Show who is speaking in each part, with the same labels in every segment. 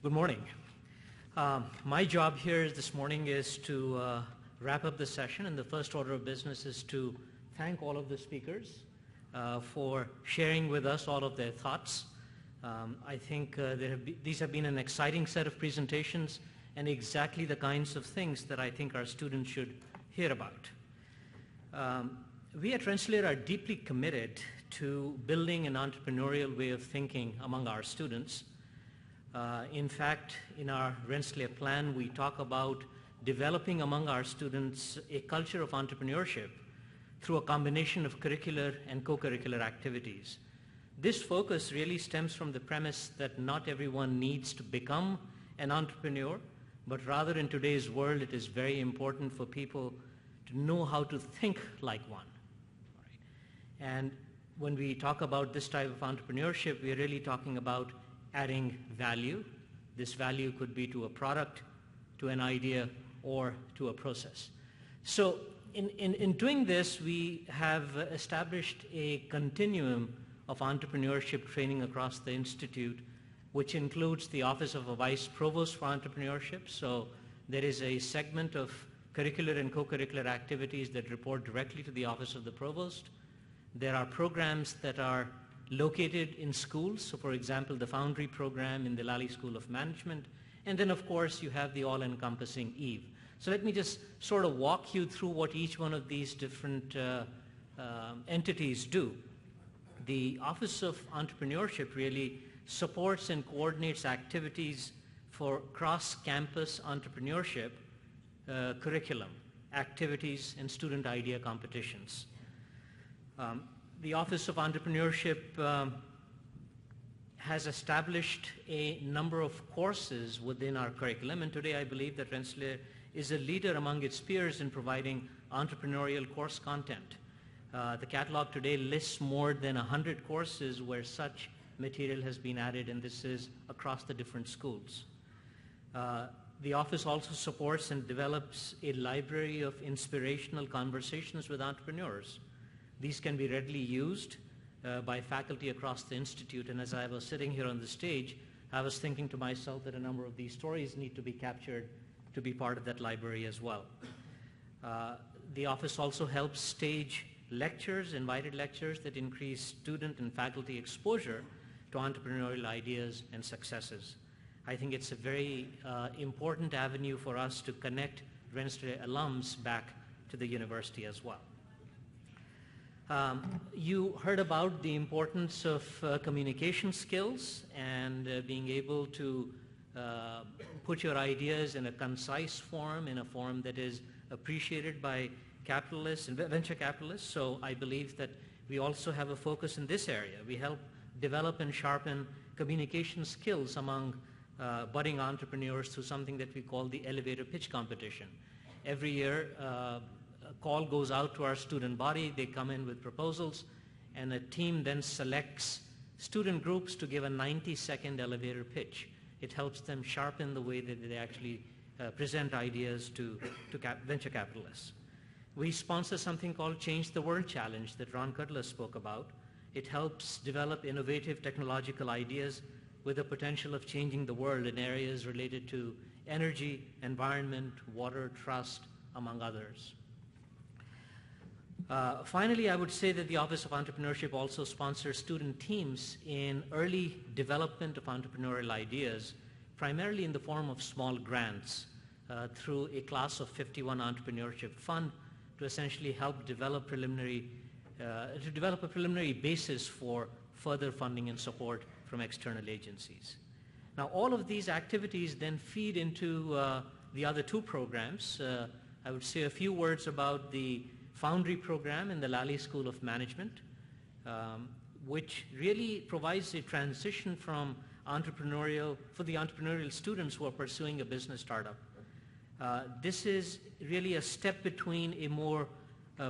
Speaker 1: Good morning. My job here this morning is to wrap up the session, and the first order of business is to thank all of the speakers for sharing with us all of their thoughts. I think these have been an exciting set of presentations and exactly the kinds of things that I think our students should hear about. We at Rensselaer are deeply committed to building an entrepreneurial way of thinking among our students. In fact, in our Rensselaer plan, we talk about developing among our students a culture of entrepreneurship through a combination of curricular and co-curricular activities. This focus really stems from the premise that not everyone needs to become an entrepreneur, but rather in today's world, it is very important for people to know how to think like one. Right? And when we talk about this type of entrepreneurship, we're really talking about adding value. This value could be to a product, to an idea, or to a process. So in doing this, we have established a continuum of entrepreneurship training across the Institute, which includes the Office of a Vice Provost for Entrepreneurship. So there is a segment of curricular and co-curricular activities that report directly to the Office of the Provost. There are programs that are located in schools. So for example, the Foundry program in the Lally School of Management. And then of course you have the all-encompassing EVE. So let me just sort of walk you through what each one of these different entities do. The Office of Entrepreneurship really supports and coordinates activities for cross-campus entrepreneurship curriculum, activities, and student idea competitions. The Office of Entrepreneurship has established a number of courses within our curriculum, and today I believe that Rensselaer is a leader among its peers in providing entrepreneurial course content. The catalog today lists more than 100 courses where such material has been added, and this is across the different schools. The office also supports and develops a library of inspirational conversations with entrepreneurs. These can be readily used by faculty across the Institute, and as I was sitting here on the stage, I was thinking to myself that a number of these stories need to be captured to be part of that library as well. The office also helps stage lectures, invited lectures that increase student and faculty exposure to entrepreneurial ideas and successes. I think it's a very important avenue for us to connect Rensselaer alums back to the university as well. You heard about the importance of communication skills and being able to put your ideas in a concise form, in a form that is appreciated by capitalists and venture capitalists. So I believe that we also have a focus in this area. We help develop and sharpen communication skills among budding entrepreneurs through something that we call the elevator pitch competition. Every year, a call goes out to our student body. They come in with proposals, and a team then selects student groups to give a 90-second elevator pitch. It helps them sharpen the way that they actually present ideas to venture capitalists. We sponsor something called Change the World Challenge that Ron Cutler spoke about. It helps develop innovative technological ideas with the potential of changing the world in areas related to energy, environment, water, trust, among others. Finally, I would say that the Office of Entrepreneurship also sponsors student teams in early development of entrepreneurial ideas, primarily in the form of small grants through a class of 51 entrepreneurship fund to essentially help develop a preliminary basis for further funding and support from external agencies. Now, all of these activities then feed into the other two programs. I would say a few words about the Foundry program in the Lally School of Management, which really provides a transition from for the entrepreneurial students who are pursuing a business startup. This is really a step between a more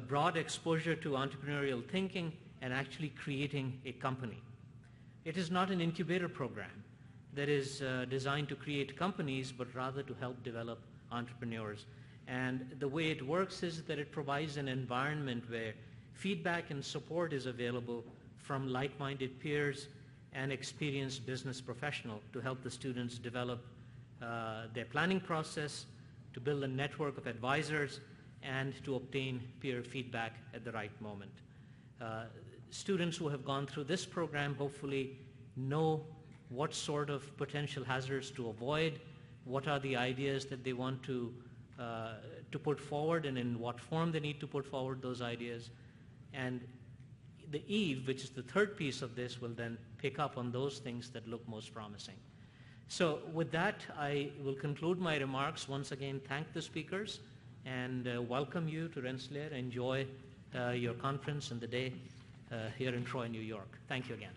Speaker 1: broad exposure to entrepreneurial thinking and actually creating a company. It is not an incubator program that is designed to create companies, but rather to help develop entrepreneurs. And the way it works is that it provides an environment where feedback and support is available from like-minded peers an experienced business professional to help the students develop their planning process, to build a network of advisors, and to obtain peer feedback at the right moment. Students who have gone through this program hopefully know what sort of potential hazards to avoid, what are the ideas that they want to put forward, and in what form they need to put forward those ideas. And the EVE, which is the third piece of this, will then pick up on those things that look most promising. So with that, I will conclude my remarks. Once again, thank the speakers and welcome you to Rensselaer. Enjoy your conference and the day here in Troy, New York. Thank you again.